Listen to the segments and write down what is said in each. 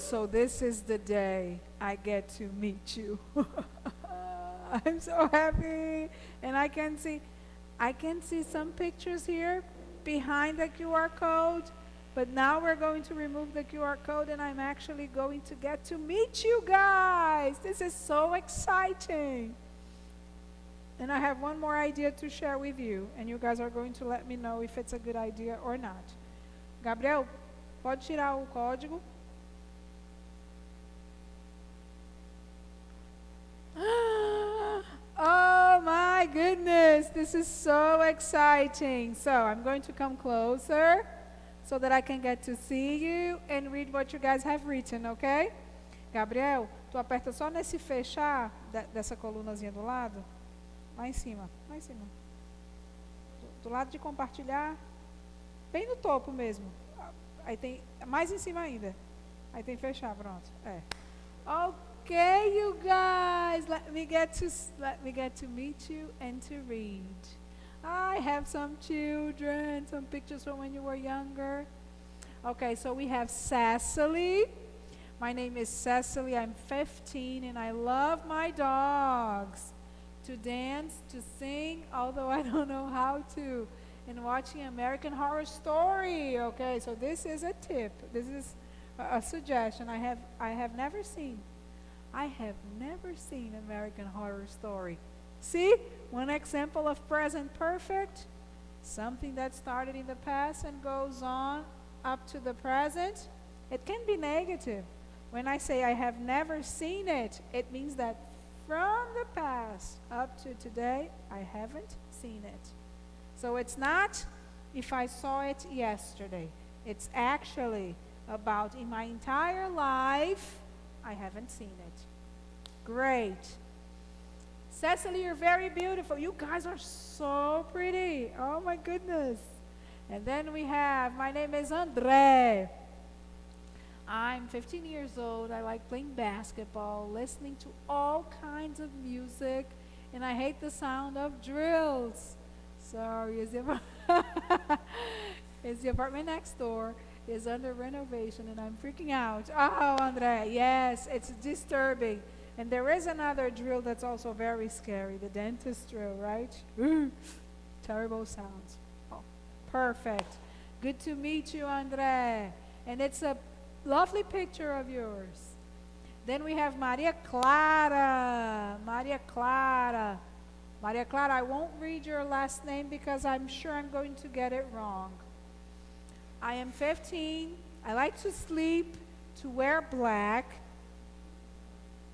So this is the day I get to meet you. I'm so happy. And I can see some pictures here behind the QR code. But now we're going to remove the QR code and I'm actually going to get to meet you guys. This is so exciting. And I have one more idea to share with you. And you guys are going to let me know if it's a good idea or not. Gabriel, pode tirar o código. Oh my goodness, this is so exciting. So I'm going to come closer so that I can get to see you and read what you guys have written, okay? Gabriel, tu aperta só nesse fechar dessa colunazinha do lado. Lá em cima, lá em cima. Do lado de compartilhar, bem no topo mesmo. Aí tem, mais em cima ainda. Aí tem fechar, pronto. É. Okay, you guys, let me get to meet you and to read. I have some children, some pictures from when you were younger. Okay, so we have Cecily. My name is Cecily. I'm 15 and I love my dogs. To dance, to sing, although I don't know how to, and watching American Horror Story. Okay, so this is a tip. This is a suggestion. I have never seen American Horror Story. See, one example of present perfect, something that started in the past and goes on up to the present. It can be negative. When I say I have never seen it, it means that from the past up to today, I haven't seen it. So it's not if I saw it yesterday. It's actually about in my entire life, I haven't seen it. Great. Cecily, you're very beautiful. You guys are so pretty. Oh my goodness. And then we have, my name is André. I'm 15 years old. I like playing basketball, listening to all kinds of music, and I hate the sound of drills. Sorry, is the apartment next door is under renovation, and I'm freaking out. Oh, André, yes, it's disturbing. And there is another drill that's also very scary, the dentist drill, right? Terrible sounds. Oh, perfect. Good to meet you, André. And it's a lovely picture of yours. Then we have Maria Clara. Maria Clara. Maria Clara, I won't read your last name because I'm sure I'm going to get it wrong. I am 15. I like to sleep, to wear black,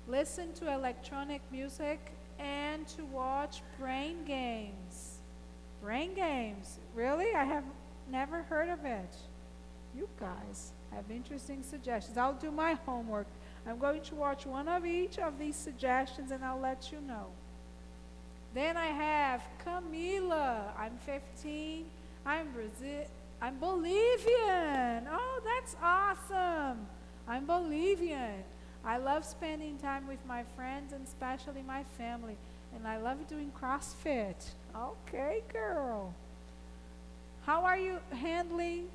listen to electronic music, and to watch brain games. Brain games? Really? I have never heard of it. You guys have interesting suggestions. I'll do my homework. I'm going to watch one of each of these suggestions and I'll let you know. Then I have Camila. I'm 15. I'm Bolivian. Oh, that's awesome. I'm Bolivian. I love spending time with my friends and especially my family. And I love doing CrossFit. Okay, girl. How are you handling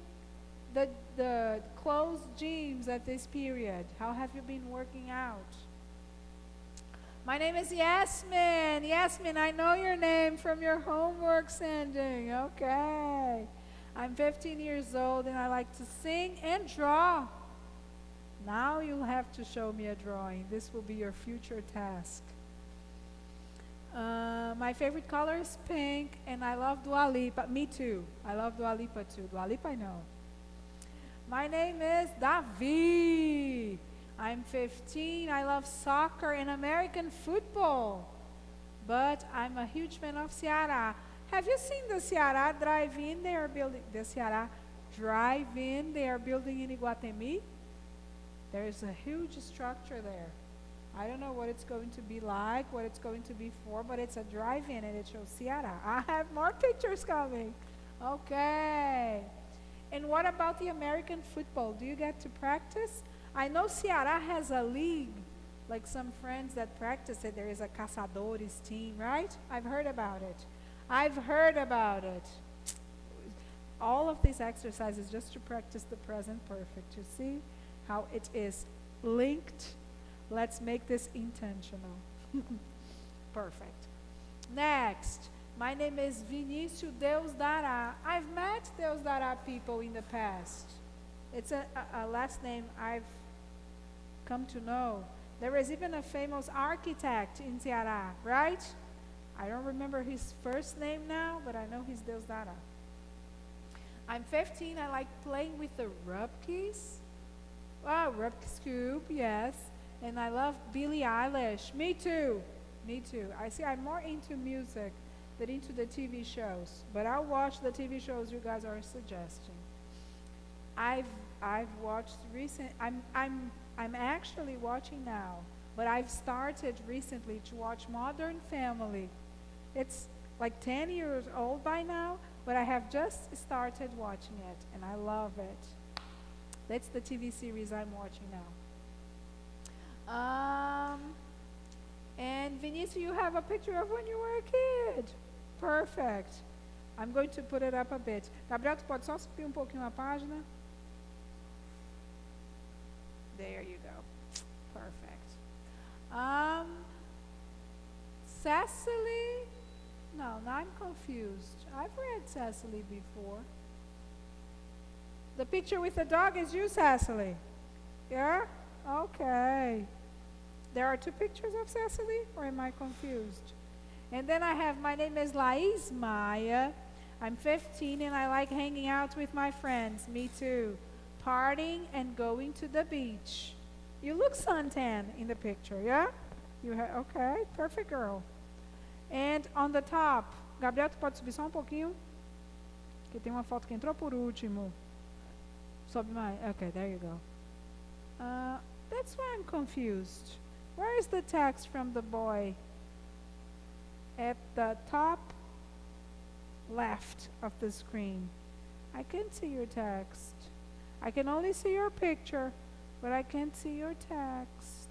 the closed gyms at this period? How have you been working out? My name is Yasmin. Yasmin, I know your name from your homework sending. Okay. I'm 15 years old and I like to sing and draw. Now you'll have to show me a drawing. This will be your future task. My favorite color is pink and I love Dua Lipa. Me too. I love Dua Lipa too. Dua Lipa I know. My name is Davi. I'm 15. I love soccer and American football. But I'm a huge fan of Ceará. Have you seen the Ceará drive-in they are building? The Ceará drive-in they are building in Iguatemi? There is a huge structure there. I don't know what it's going to be like, what it's going to be for, but it's a drive-in and it shows Ceará. I have more pictures coming. Okay. And what about the American football? Do you get to practice? I know Ceará has a league, like some friends that practice it. There is a Caçadores team, right? I've heard about it. All of these exercises just to practice the present perfect. You see how it is linked. Let's make this intentional. Perfect. Next, my name is Vinícius Deus Dará. I've met Deus Dará people in the past. It's a last name I've come to know. There is even a famous architect in Ceará, right? I don't remember his first name now, but I know he's Deus Dará. I'm 15. I like playing with the Rubkes. Oh, Rubik's Cube, yes. And I love Billie Eilish. Me too. Me too. I see I'm more into music than into the TV shows. But I'll watch the TV shows you guys are suggesting. I've watched I'm actually watching now, but I've started recently to watch Modern Family. It's like 10 years old by now, but I have just started watching it, and I love it. That's the TV series I'm watching now. And Vinicius, you have a picture of when you were a kid. Perfect. I'm going to put it up a bit. Gabriel, tu pode só subir pouquinho a página? There you go. Perfect. Cecily? No, now I'm confused. I've read Cecily before. The picture with the dog is you, Cecily? Yeah? Okay. There are two pictures of Cecily, or am I confused? And then I have, my name is Laís Maia. I'm 15 and I like hanging out with my friends. Me too. Partying and going to the beach. You look suntan in the picture, yeah? Okay, perfect girl. And on the top, Gabriel, tu pode subir só pouquinho? Que tem uma foto que entrou por último. Sobe mais. Okay, there you go. That's why I'm confused. Where is the text from the boy? At the top left of the screen. I can't see your text. I can only see your picture, but I can't see your text.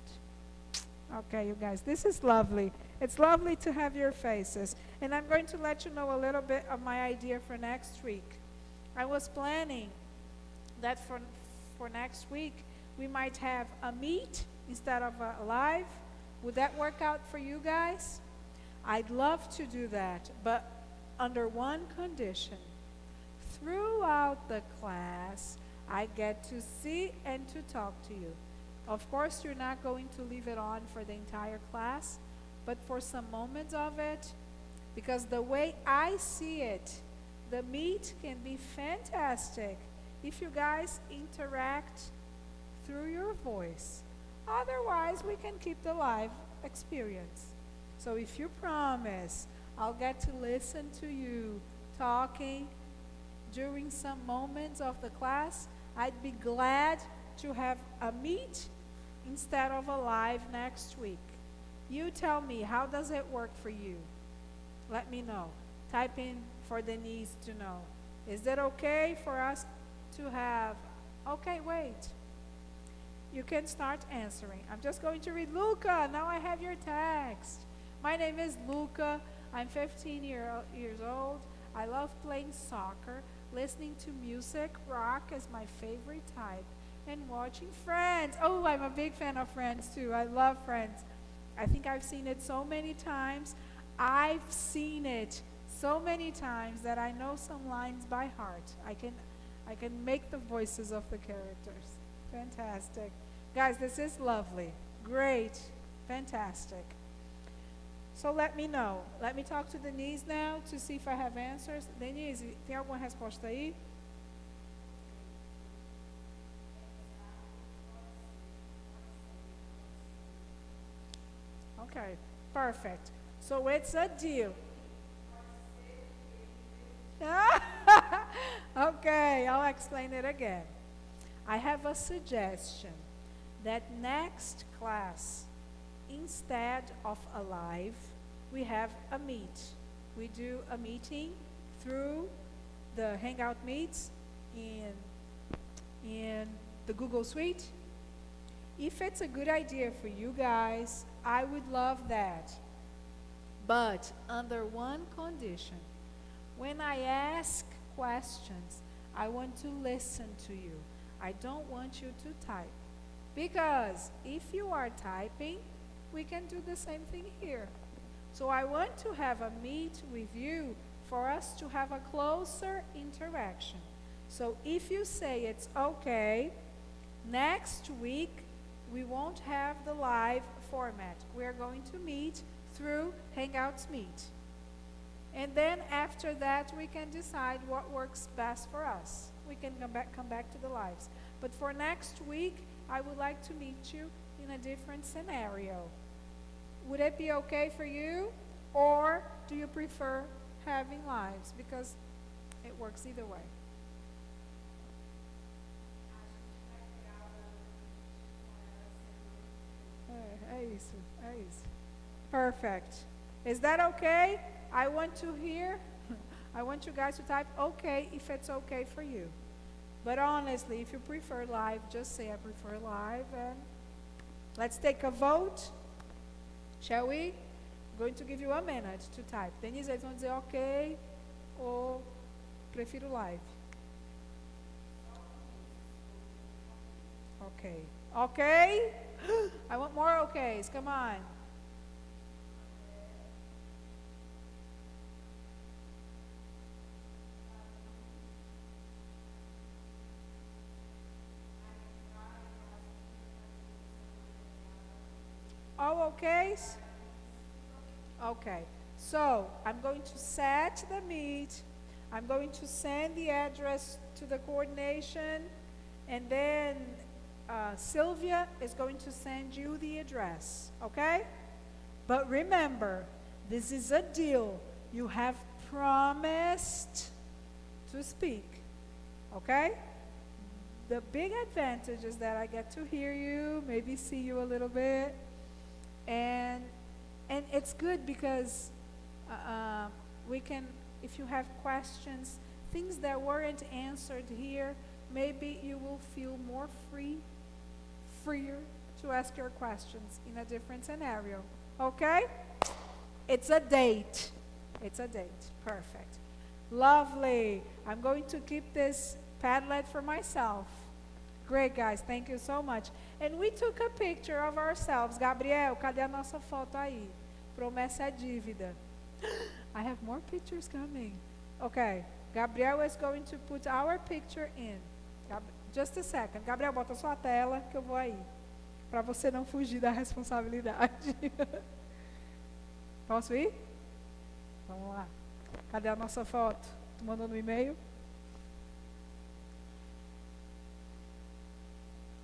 Okay, you guys, this is lovely. It's lovely to have your faces. And I'm going to let you know a little bit of my idea for next week. I was planning that for next week, we might have a meet instead of a live. Would that work out for you guys? I'd love to do that, but under one condition. Throughout the class, I get to see and to talk to you. Of course, you're not going to leave it on for the entire class, but for some moments of it, because the way I see it, the meet can be fantastic if you guys interact through your voice. Otherwise, we can keep the live experience. So if you promise, I'll get to listen to you talking during some moments of the class, I'd be glad to have a meet instead of a live next week. You tell me, how does it work for you? Let me know. Type in for Denise to know. Is it okay for us to have, okay, wait. You can start answering. I'm just going to read Luca. Now I have your text. My name is Luca. I'm 15 years old. I love playing soccer, listening to music, rock is my favorite type, and watching Friends. Oh, I'm a big fan of Friends too. I love Friends. I think I've seen it so many times. I've seen it so many times that I know some lines by heart. I can make the voices of the characters. Fantastic. Guys, this is lovely. Great. Fantastic. So let me know. Let me talk to Denise now to see if I have answers. Denise, tem alguma resposta aí? Okay, perfect. So it's a deal. Okay, I'll explain it again. I have a suggestion that next class, instead of a live, we have a meet. We do a meeting through the Hangout Meets in the Google Suite. If it's a good idea for you guys, I would love that. But under one condition. When I ask questions, I want to listen to you. I don't want you to type. Because if you are typing, we can do the same thing here. So I want to have a meet with you for us to have a closer interaction. So if you say it's okay, next week we won't have the live format. We are going to meet through Hangouts Meet. And then after that, we can decide what works best for us. We can come back to the lives. But for next week, I would like to meet you in a different scenario. Would it be okay for you? Or do you prefer having lives? Because it works either way. É isso, é isso. Perfect. Is that okay? I want to hear, I want you guys to type okay if it's okay for you. But honestly, if you prefer live, just say I prefer live, and let's take a vote. Shall we? I'm going to give you a minute to type. Denise, eles vão dizer ok ou prefiro live. Okay. Okay? I want more okays. Come on. All okays? Okay. So, I'm going to set the meet. I'm going to send the address to the coordination, and then Sylvia is going to send you the address, okay? But remember, this is a deal. You have promised to speak, okay? The big advantage is that I get to hear you, maybe see you a little bit, and it's good because we can, if you have questions, things that weren't answered here, maybe you will feel more freer to ask your questions in a different scenario. Okay? It's a date. It's a date. Perfect. Lovely. I'm going to keep this Padlet for myself. Great, guys. Thank you so much. And we took a picture of ourselves. Gabriel, cadê a nossa foto aí? Promessa é dívida. I have more pictures coming. Okay. Gabriel is going to put our picture in. Just a second. Gabriel, bota sua tela que eu vou aí. Para você não fugir da responsabilidade. Posso ir? Vamos lá. Cadê a nossa foto? Tu mandou no e-mail?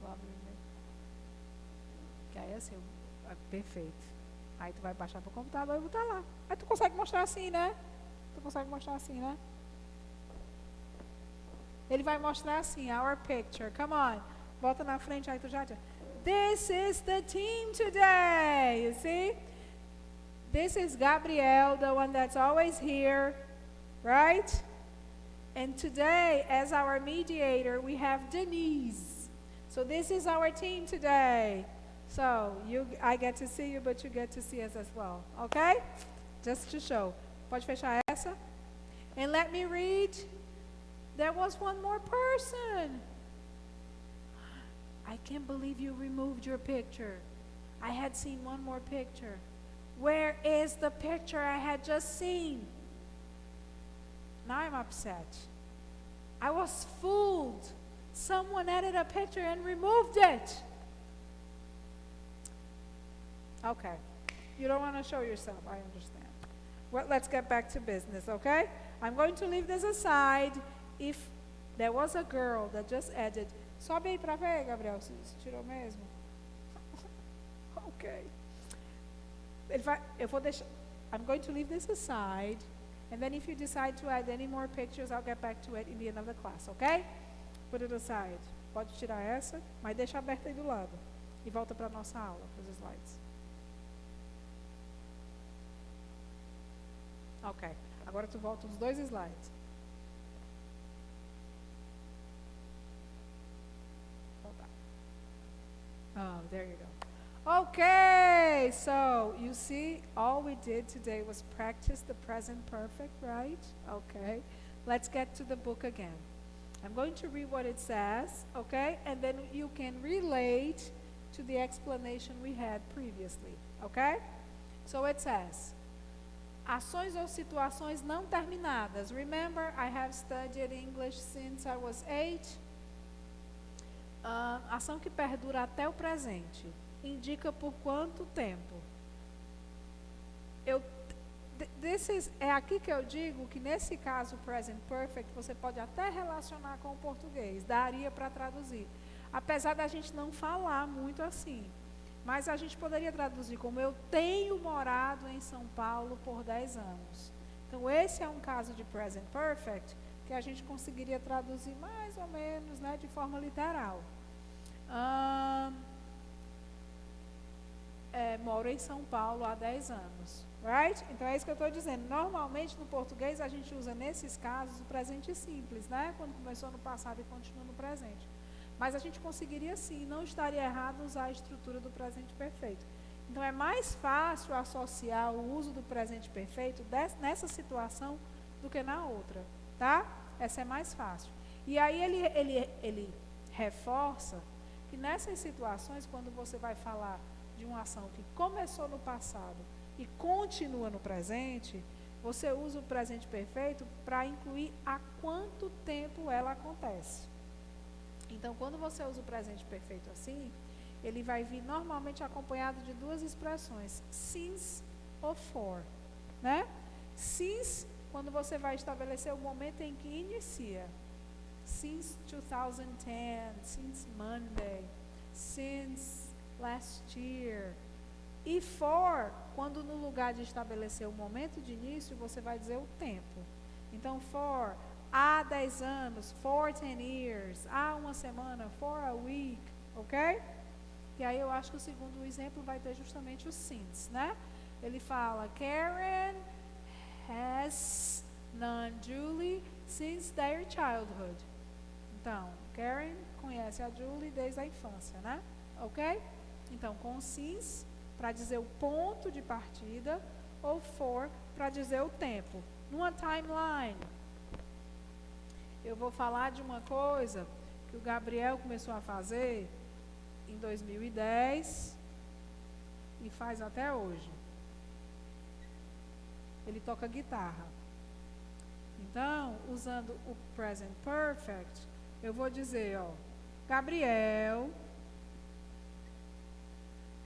Vou abrir o e-mail. Que aí é assim, perfeito. Aí tu vai baixar pro computador e botar lá. Aí tu consegue mostrar assim, né? Tu consegue mostrar assim, né? Ele vai mostrar assim, our picture. Come on. Volta na frente, aí tu já... This is the team today. You see? This is Gabriel, the one that's always here. Right? And today, as our mediator, we have Denise. So this is our team today. So I get to see you, but you get to see us as well. Okay? Just to show. Pode fechar essa? And let me read... There was one more person. I can't believe you removed your picture. I had seen one more picture. Where is the picture I had just seen? Now I'm upset. I was fooled. Someone added a picture and removed it. Okay. You don't want to show yourself, I understand. Well, let's get back to business, okay? I'm going to leave this aside. If there was a girl that just added, sobe aí para ver, Gabriel, se tirou mesmo. Okay. Eu vou deixar, I'm going to leave this aside, and then if you decide to add any more pictures, I'll get back to it in the end of the class, okay? Put it aside. Pode tirar essa, mas deixa aberta aí do lado. E volta para a nossa aula, para os slides. Ok. Agora tu volta os dois slides. Oh, there you go. Okay, so you see, all we did today was practice the present perfect, right? Okay, let's get to the book again. I'm going to read what it says, okay? And then you can relate to the explanation we had previously, okay? So it says, ações ou situações não terminadas. Remember, I have studied English since I was 8. Ação que perdura até o presente. Indica por quanto tempo. É aqui que eu digo que nesse caso, present perfect, você pode até relacionar com o português. Daria para traduzir. Apesar da gente não falar muito assim. Mas a gente poderia traduzir como eu tenho morado em São Paulo por 10 anos. Então, esse é um caso de present perfect que a gente conseguiria traduzir mais ou menos, né, de forma literal. Moro em São Paulo há 10 anos. Right? Então, é isso que eu estou dizendo. Normalmente, no português, a gente usa, nesses casos, o presente simples, né? Quando começou no passado e continua no presente. Mas a gente conseguiria sim, não estaria errado usar a estrutura do presente perfeito. Então, é mais fácil associar o uso do presente perfeito nessa situação do que na outra, tá? Essa é mais fácil. E aí ele reforça que nessas situações, quando você vai falar de uma ação que começou no passado e continua no presente, você usa o presente perfeito para incluir há quanto tempo ela acontece. Então, quando você usa o presente perfeito assim, ele vai vir normalmente acompanhado de duas expressões, since ou for, né? Since, quando você vai estabelecer o momento em que inicia. Since 2010, since Monday, since last year. E for, quando no lugar de estabelecer o momento de início, você vai dizer o tempo. Então, for, há 10 anos, for 10 years, há uma semana, for a week, ok? E aí eu acho que o segundo exemplo vai ter justamente o since, né? Ele fala, Karen has known Julie since their childhood. Então, Karen conhece a Julie desde a infância, né? Ok? Então, com since, para dizer o ponto de partida, ou for, para dizer o tempo. Numa timeline, eu vou falar de uma coisa que o Gabriel começou a fazer em 2010 e faz até hoje. Ele toca guitarra. Então, usando o present perfect, eu vou dizer, ó, Gabriel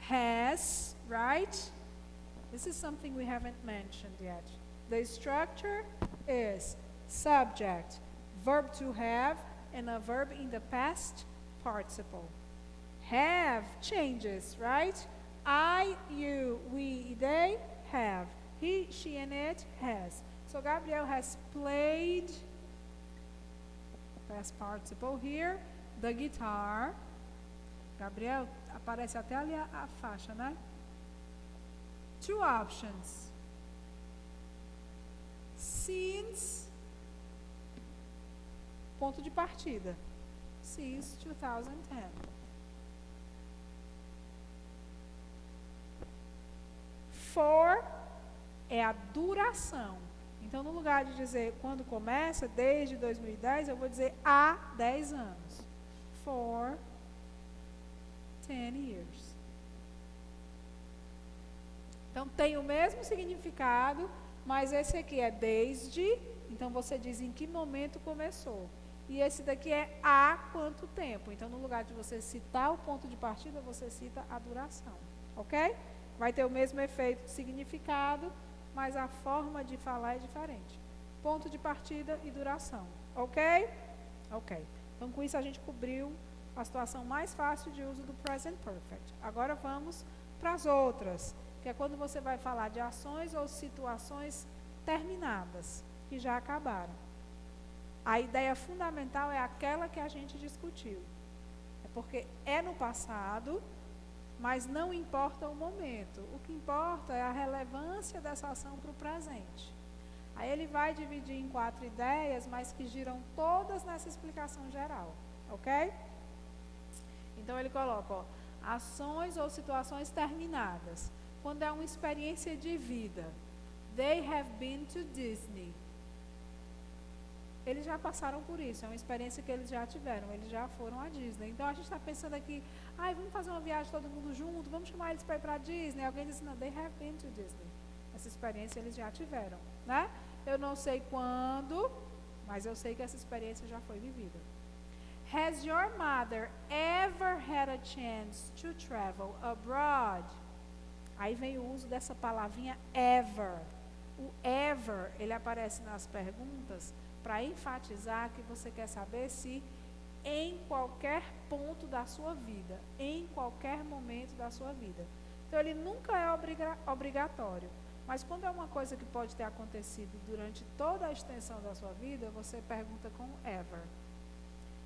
has, right? This is something we haven't mentioned yet. The structure is subject, verb to have, and a verb in the past participle. Have changes, right? I, you, we, they have. He, she, and it has. So Gabriel has played, past participle here, the guitar. Gabriel, aparece até ali a faixa, né? Two options. Since, ponto de partida. Since 2010. For é a duração. Então, no lugar de dizer quando começa, desde 2010, eu vou dizer há 10 anos. For 10 years. Então, tem o mesmo significado, mas esse aqui é desde, então você diz em que momento começou. E esse daqui é há quanto tempo. Então, no lugar de você citar o ponto de partida, você cita a duração. Ok? Vai ter o mesmo efeito de significado, mas a forma de falar é diferente. Ponto de partida e duração. Ok? Ok. Então, com isso, a gente cobriu a situação mais fácil de uso do present perfect. Agora, vamos para as outras, que é quando você vai falar de ações ou situações terminadas, que já acabaram. A ideia fundamental é aquela que a gente discutiu. É porque é no passado, mas não importa o momento. O que importa é a relevância dessa ação para o presente. Aí ele vai dividir em 4 ideias, mas que giram todas nessa explicação geral. Ok? Então ele coloca, ó, ações ou situações terminadas. Quando é uma experiência de vida. They have been to Disney. Eles já passaram por isso, é uma experiência que eles já tiveram, eles já foram à Disney. Então a gente está pensando aqui, vamos fazer uma viagem todo mundo junto, vamos chamar eles para ir para a Disney. Alguém diz, não, they have been to Disney. Essa experiência eles já tiveram, né? Eu não sei quando, mas eu sei que essa experiência já foi vivida. Has your mother ever had a chance to travel abroad? Aí vem o uso dessa palavrinha ever. O ever, ele aparece nas perguntas para enfatizar que você quer saber se em qualquer ponto da sua vida, em qualquer momento da sua vida. Então, ele nunca é obrigatório. Mas quando é uma coisa que pode ter acontecido durante toda a extensão da sua vida, você pergunta com ever.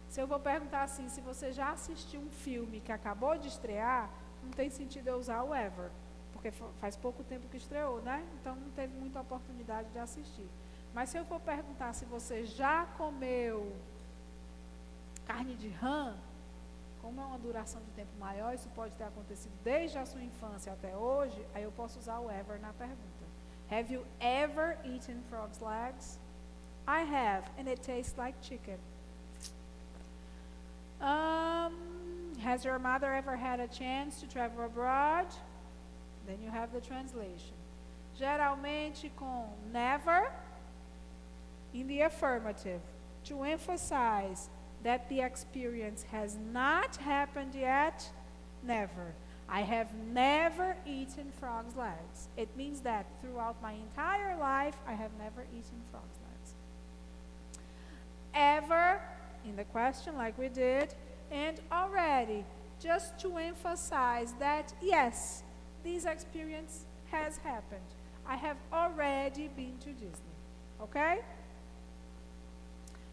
Se eu vou perguntar assim, se você já assistiu um filme que acabou de estrear, não tem sentido eu usar o ever, porque faz pouco tempo que estreou, né? Então não teve muita oportunidade de assistir. Mas se eu for perguntar se você já comeu carne de rã, como é uma duração de tempo maior, isso pode ter acontecido desde a sua infância até hoje, aí eu posso usar o ever na pergunta. Have you ever eaten frog's legs? I have, and it tastes like chicken. Has your mother ever had a chance to travel abroad? Then you have the translation. Geralmente com never in the affirmative, to emphasize that the experience has not happened yet, never. I have never eaten frog's legs. It means that throughout my entire life, I have never eaten frog's legs. Ever, in the question like we did, and already, just to emphasize that, yes, this experience has happened. I have already been to Disney. Okay?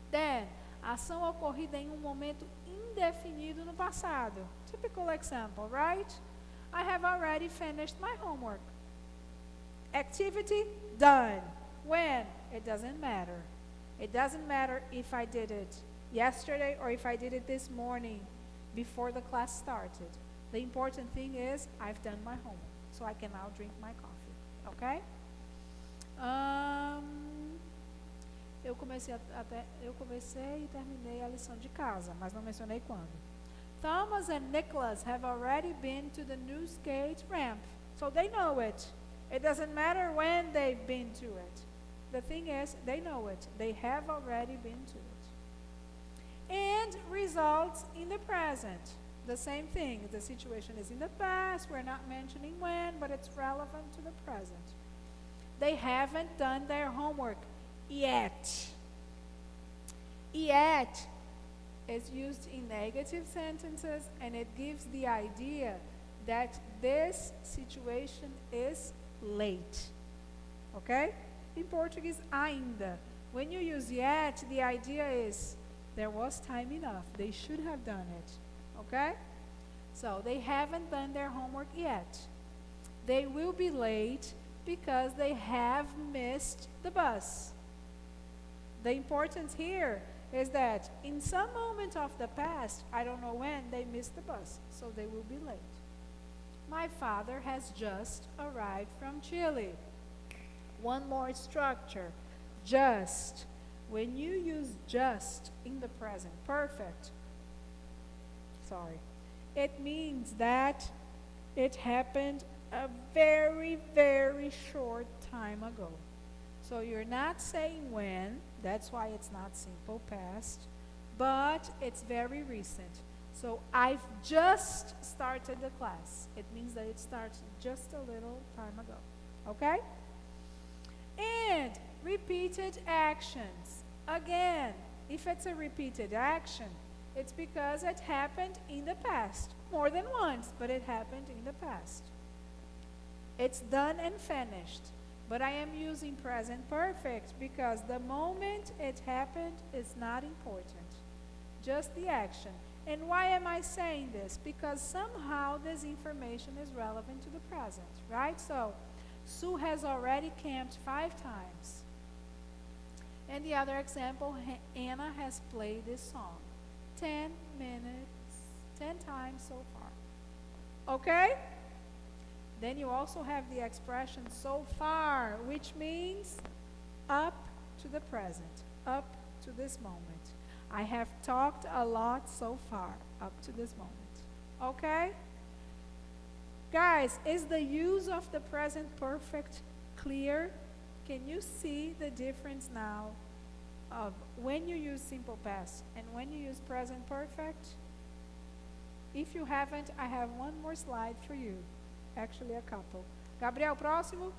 Then, ação ocorrida em um momento indefinido no passado. Typical example, right? I have already finished my homework. Activity done. When? It doesn't matter. It doesn't matter if I did it yesterday or if I did it this morning before the class started. The important thing is I've done my homework, so I can now drink my coffee. Okay? Eu comecei e terminei a lição de casa, mas não mencionei quando. Thomas and Nicholas have already been to the new skate ramp, so they know it. It doesn't matter when they've been to it. The thing is, they know it. They have already been to it. And results in the present. The same thing. The situation is in the past. We're not mentioning when, but it's relevant to the present. They haven't done their homework yet. Yet is used in negative sentences, and it gives the idea that this situation is late. Okay? In Portuguese, ainda. When you use yet, the idea is there was time enough. They should have done it. Okay? So they haven't done their homework yet. They will be late because they have missed the bus. The importance here is that in some moment of the past, I don't know when, they missed the bus, so they will be late. My father has just arrived from Chile. One more structure, just. When you use just in the present perfect, it means that it happened a very, very short time ago. So you're not saying when, that's why it's not simple past, but it's very recent. So I've just started the class. It means that it starts just a little time ago. Okay? And repeated actions. Again, if it's a repeated action, it's because it happened in the past. More than once, but it happened in the past. It's done and finished. But I am using present perfect because the moment it happened is not important. Just the action. And why am I saying this? Because somehow this information is relevant to the present, right? So, Sue has already camped 5 times. And the other example, Anna has played this song 10 minutes, 10 times so far. Okay? Then you also have the expression so far, which means up to the present, up to this moment. I have talked a lot so far up to this moment. Okay? Guys, is the use of the present perfect clear? Can you see the difference now of when you use simple past and when you use present perfect? If you haven't, I have one more slide for you. Actually, a couple. Gabriel, próximo.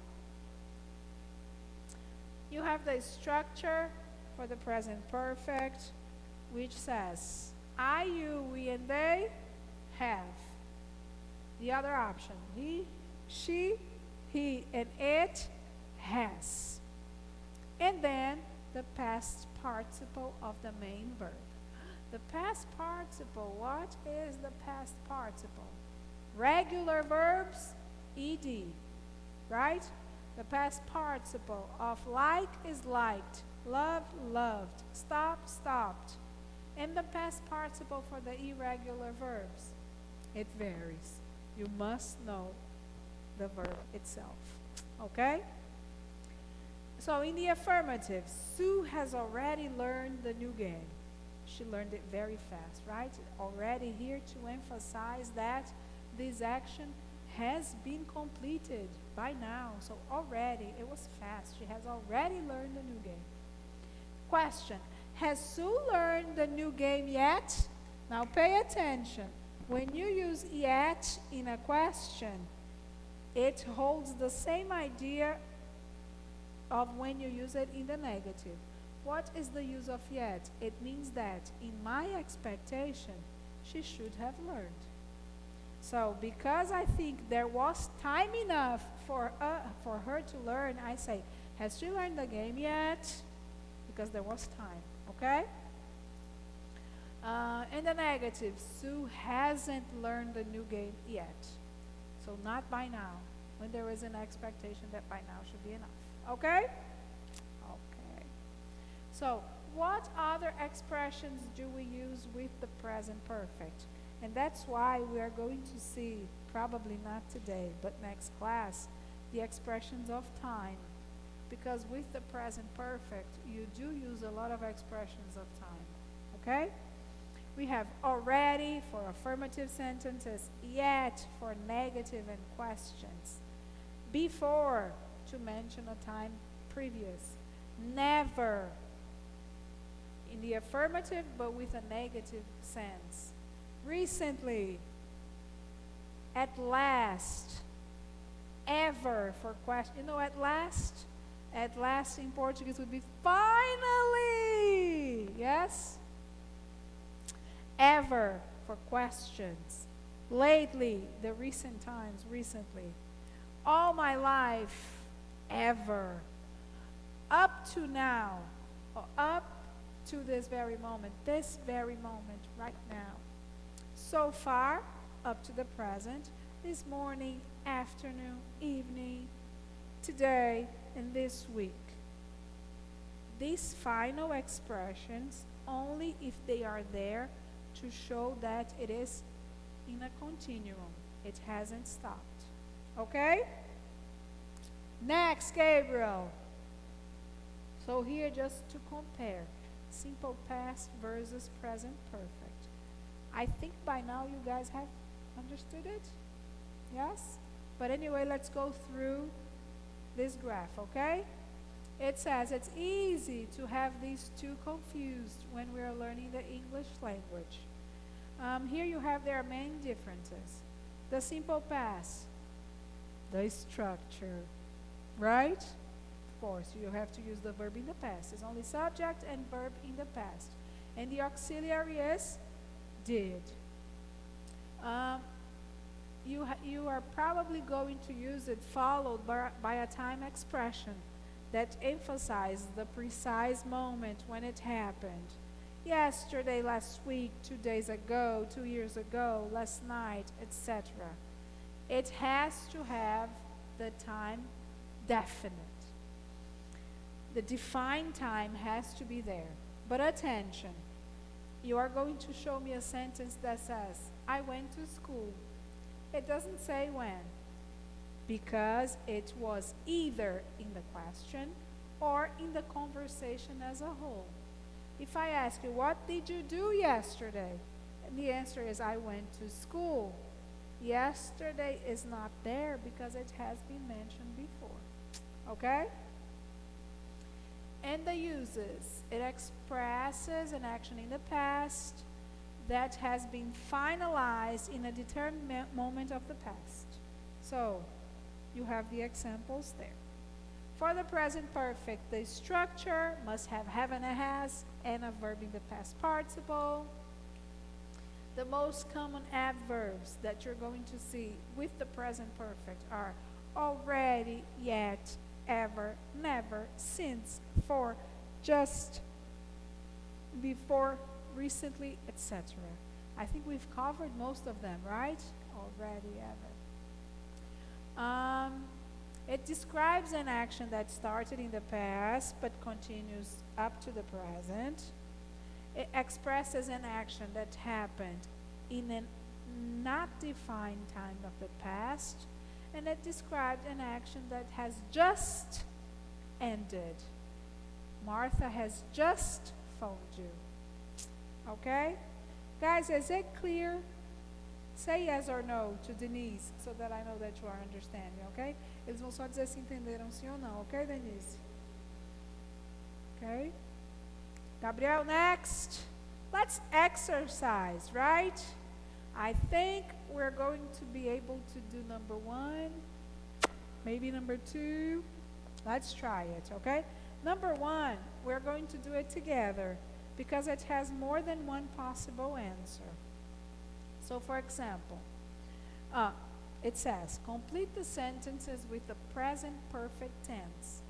You have the structure for the present perfect, which says, I, you, we, and they have. The other option, he, she, he, and it has. And then the past participle of the main verb. The past participle, what is the past participle? Regular verbs, ed, right? The past participle of like is liked, love, loved, stop, stopped. And the past participle for the irregular verbs, it varies. You must know the verb itself, okay? So in the affirmative, Sue has already learned the new game. She learned it very fast, right? Already here to emphasize that this action has been completed by now. So already, it was fast. She has already learned the new game. Question, has Sue learned the new game yet? Now pay attention. When you use yet in a question, it holds the same idea of when you use it in the negative. What is the use of yet? It means that in my expectation, she should have learned. So because I think there was time enough for her to learn, I say, has she learned the game yet? Because there was time, okay? In the negative, Sue hasn't learned the new game yet. So not by now, when there is an expectation that by now should be enough, okay? Okay. So what other expressions do we use with the present perfect? And that's why we are going to see, probably not today, but next class, the expressions of time. Because with the present perfect, you do use a lot of expressions of time, okay? We have already for affirmative sentences, yet for negative and questions, before to mention a time previous, never in the affirmative but with a negative sense, recently, at last, ever for question. You know, at last in Portuguese would be finally, yes? Ever for questions. Lately, the recent times, recently. All my life, ever. Up to now, or up to this very moment, right now. So far, up to the present, this morning, afternoon, evening, today, and this week. These final expressions, only if they are there to show that it is in a continuum. It hasn't stopped. Okay? Next, Gabriel. So here, just to compare, simple past versus present perfect. I think by now you guys have understood it? Yes? But anyway, let's go through this graph, okay? It says it's easy to have these two confused when we are learning the English language. Here you have their main differences. The simple past, the structure, right? Of course, you have to use the verb in the past. It's only subject and verb in the past. And the auxiliary is did. You are probably going to use it followed by a time expression that emphasizes the precise moment when it happened. Yesterday, last week, 2 days ago, 2 years ago, last night, etc. It has to have the time definite. The defined time has to be there. But attention, you are going to show me a sentence that says, I went to school. It doesn't say when, because it was either in the question or in the conversation as a whole. If I ask you, what did you do yesterday? And the answer is, I went to school. Yesterday is not there because it has been mentioned before. Okay? And the uses. It expresses an action in the past that has been finalized in a determined moment of the past. So, you have the examples there. For the present perfect, the structure must have and a has, and a verb in the past participle. The most common adverbs that you're going to see with the present perfect are already, yet, ever, never, since, for, just, before, recently, etc. I think we've covered most of them, right? Already, ever. It describes an action that started in the past but continues up to the present. It expresses an action that happened in a not defined time of the past. And it describes an action that has just ended. Martha has just phoned you. Okay? Guys, is it clear? Say yes or no to Denise, so that I know that you are understanding, okay? Eles vão só dizer se entenderam sim ou não, okay, Denise? Okay? Gabriel, next. Let's exercise, right? I think we're going to be able to do number 1, maybe number 2. Let's try it, okay? Number 1, we're going to do it together because it has more than one possible answer. So, for example, it says, complete the sentences with the present perfect tense.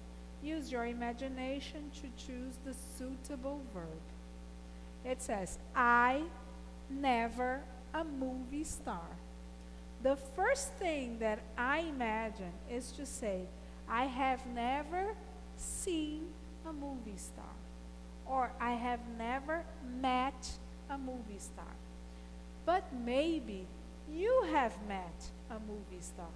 Use your imagination to choose the suitable verb. It says, I never a movie star. The first thing that I imagine is to say, I have never seen a movie star. Or I have never met a movie star. But maybe you have met a movie star.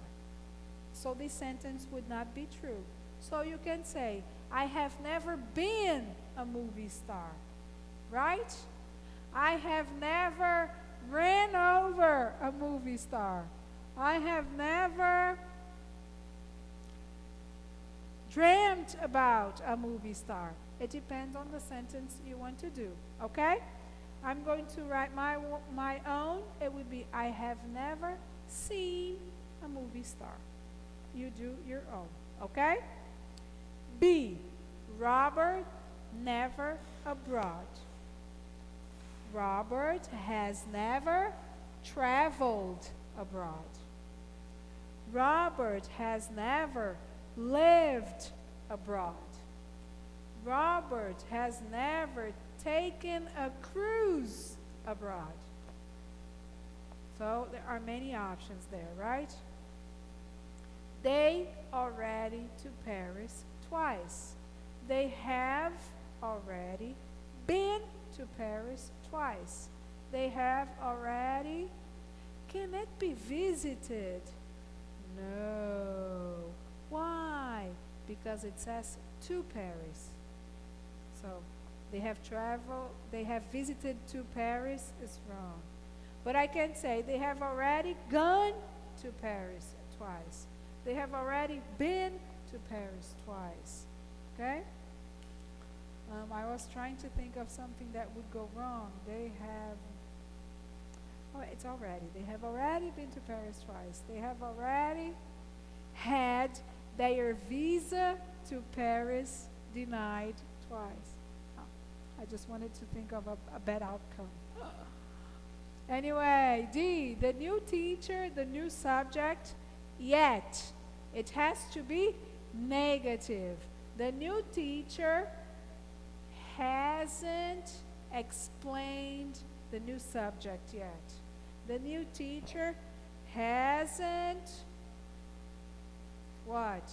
So this sentence would not be true. So you can say, I have never been a movie star. Right? I have never ran over a movie star. I have never dreamt about a movie star. It depends on the sentence you want to do. Okay? I'm going to write my own. It would be, I have never seen a movie star. You do your own. Okay? B, Robert never abroad. Robert has never traveled abroad. Robert has never lived abroad. Robert has never taken a cruise abroad. So there are many options there, right? They already to Paris twice. They have already been to Paris twice. They have already. Can it be visited? No. Why? Because it says to Paris. So they have traveled, they have visited to Paris is wrong. But I can say they have already gone to Paris twice. They have already been to Paris twice. Okay? I was trying to think of something that would go wrong. They have, oh, it's already. They have already been to Paris twice. They have already had their visa to Paris denied twice. I just wanted to think of a bad outcome. Anyway, D, the new teacher, the new subject, yet. It has to be negative. The new teacher hasn't explained the new subject yet. The new teacher hasn't what?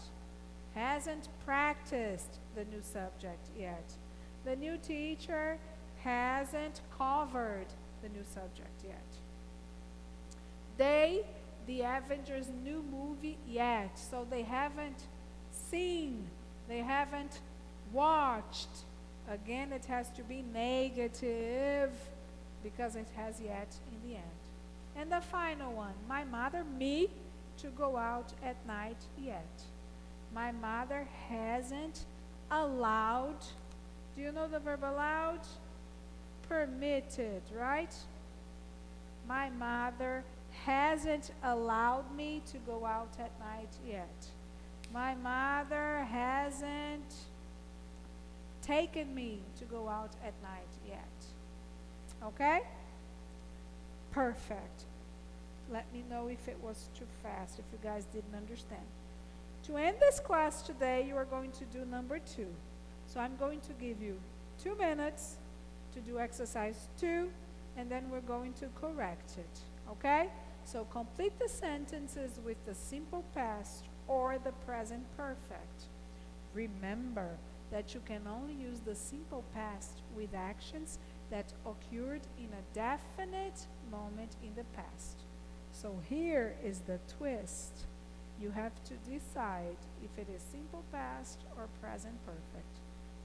Hasn't practiced the new subject yet. The new teacher hasn't covered the new subject yet. They, the Avengers' new movie yet. So they haven't seen, they haven't watched Again, it has to be negative because it has yet in the end. And the final one, my mother, me, to go out at night yet. My mother hasn't allowed, do you know the verb allowed? Permitted, right? My mother hasn't allowed me to go out at night yet. My mother hasn't taken me to go out at night yet. Okay? Perfect. Let me know if it was too fast, if you guys didn't understand. To end this class today, you are going to do number 2. So I'm going to give you 2 minutes to do exercise 2, and then we're going to correct it. Okay? So complete the sentences with the simple past or the present perfect. Remember that you can only use the simple past with actions that occurred in a definite moment in the past. So here is the twist. You have to decide if it is simple past or present perfect.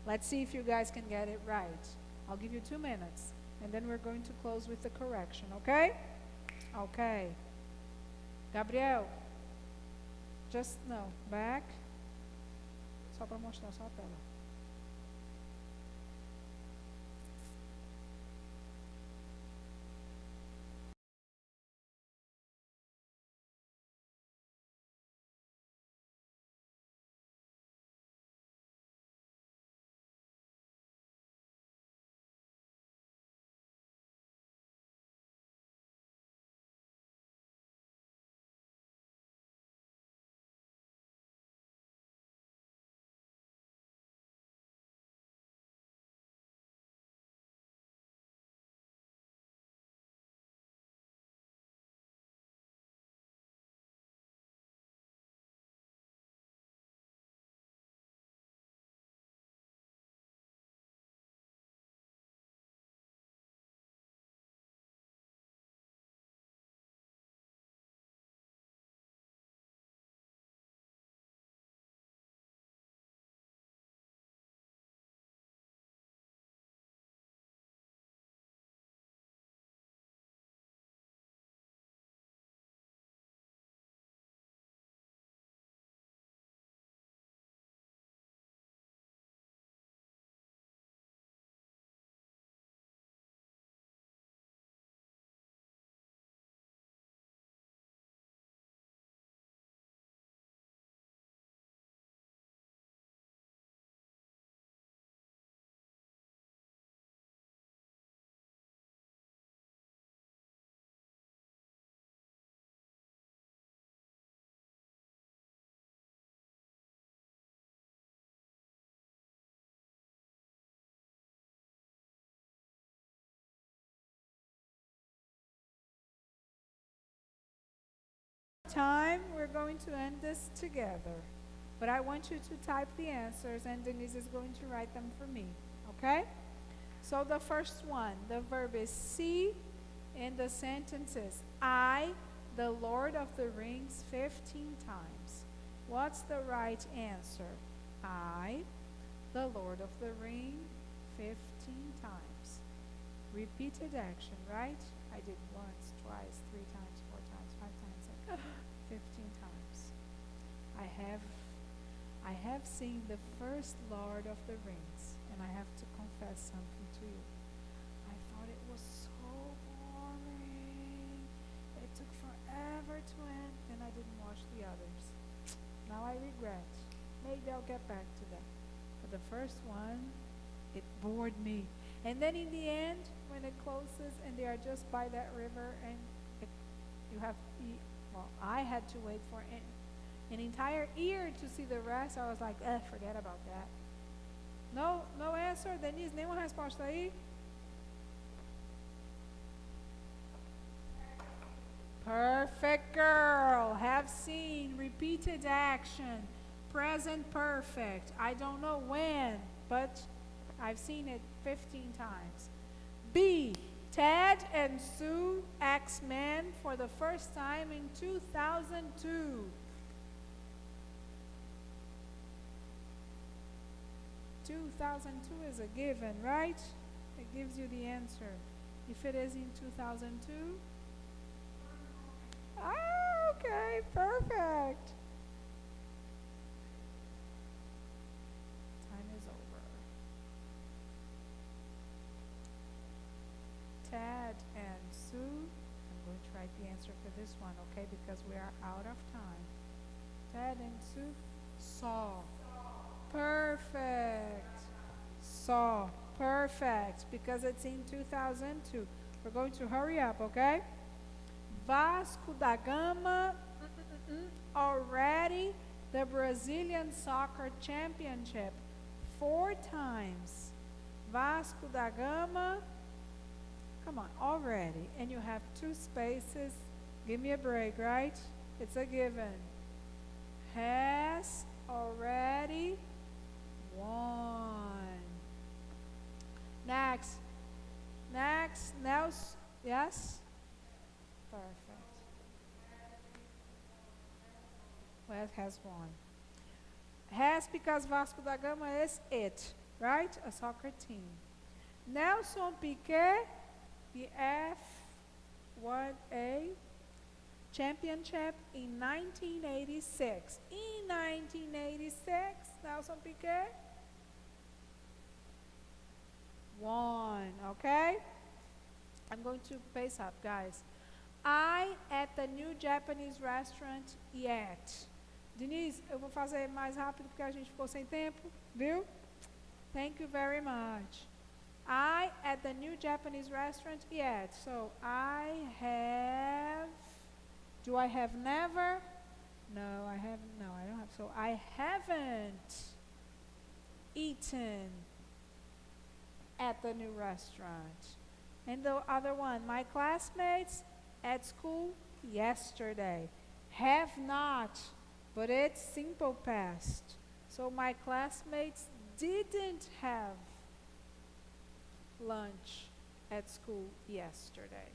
Let's see if you guys can get it right. I'll give you 2 minutes, and then we're going to close with the correction, okay? Okay. Gabriel, just no, back. Só para mostrar só a tela. Time, we're going to end this together. But I want you to type the answers, and Denise is going to write them for me, okay? So the first one, the verb is see, and the sentence is, I, the Lord of the Rings, 15 times. What's the right answer? I, the Lord of the Ring, 15 times. Repeated action, right? I did once, twice, 3 times, 4 times, 5 times, 15 times. I have seen the first Lord of the Rings, and I have to confess something to you. I thought it was so boring. It took forever to end, and I didn't watch the others. Now I regret. Maybe I'll get back to that. But the first one, it bored me. And then in the end, when it closes and they are just by that river, and I had to wait for an entire year to see the rest. I was like, forget about that. No answer? Denise, nenhuma resposta aí? Perfect, girl. Have seen, repeated action, present perfect. I don't know when, but I've seen it 15 times. B, Ted and Sue X-Men for the first time in 2002. 2002 is a given, right? It gives you the answer. If it is in 2002, okay, perfect. Time is over. Ted and Sue, I'm going to write the answer for this one, okay, because we are out of time. Ted and Sue, saw. Perfect. Saw. Perfect, because it's in 2002. We're going to hurry up, okay? Vasco da Gama, already the Brazilian soccer championship 4 times. Vasco da Gama, come on, already. And you have 2 spaces. Give me a break, right? It's a given. Has already won. Next. Nelson. Yes? Perfect. Well, has won. Has because Vasco da Gama is it, right? A soccer team. Nelson Piquet, the F1A championship in 1986. In 1986, Nelson Piquet won, okay? I'm going to pace up, guys. I at the new Japanese restaurant yet. Denise, eu vou fazer mais rápido porque a gente ficou sem tempo, viu? Thank you very much. I at the new Japanese restaurant yet. So I have, do I have never? No, I haven't, no, I don't have. So I haven't eaten at the new restaurant. And the other one, my classmates at school yesterday. Have not, but it's simple past. So my classmates didn't have lunch at school yesterday.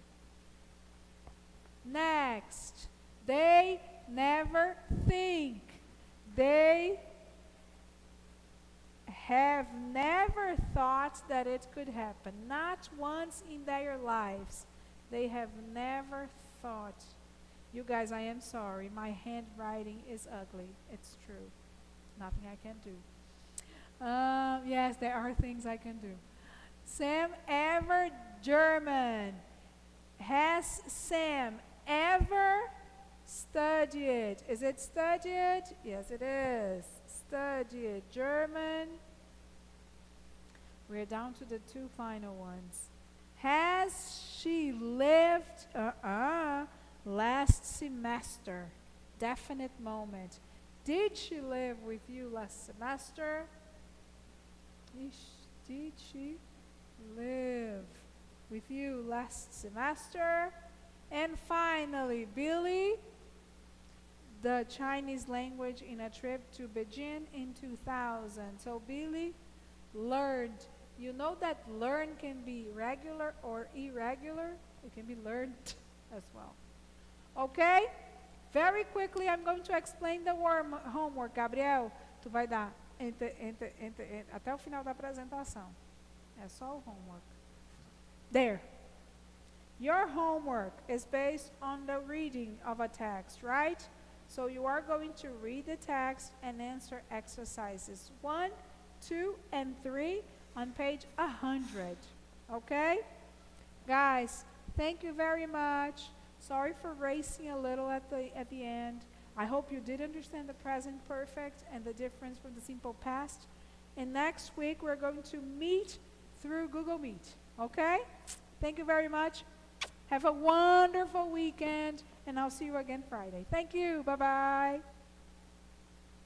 Next, they never think. They have never thought that it could happen. Not once in their lives. They have never thought. You guys, I am sorry. My handwriting is ugly. It's true. Nothing I can do. Yes, there are things I can do. Sam ever German. Has Sam ever studied? Is it studied? Yes, it is. Studied German. We're down to the 2 final ones. Has she lived last semester? Definite moment. Did she live with you last semester? Did she live with you last semester? And finally, Billy, the Chinese language in a trip to Beijing in 2000. So Billy learned. You know that learn can be regular or irregular. It can be learned as well. Okay? Very quickly, I'm going to explain the homework. Gabriel, tu vai dar até o final da apresentação. É só o homework. There. Your homework is based on the reading of a text, right? So you are going to read the text and answer exercises 1, 2, and 3 on page 100. Okay? Guys, thank you very much. Sorry for racing a little at the end. I hope you did understand the present perfect and the difference from the simple past. And next week we're going to meet through Google Meet. Okay? Thank you very much. Have a wonderful weekend, and I'll see you again Friday. Thank you. Bye-bye.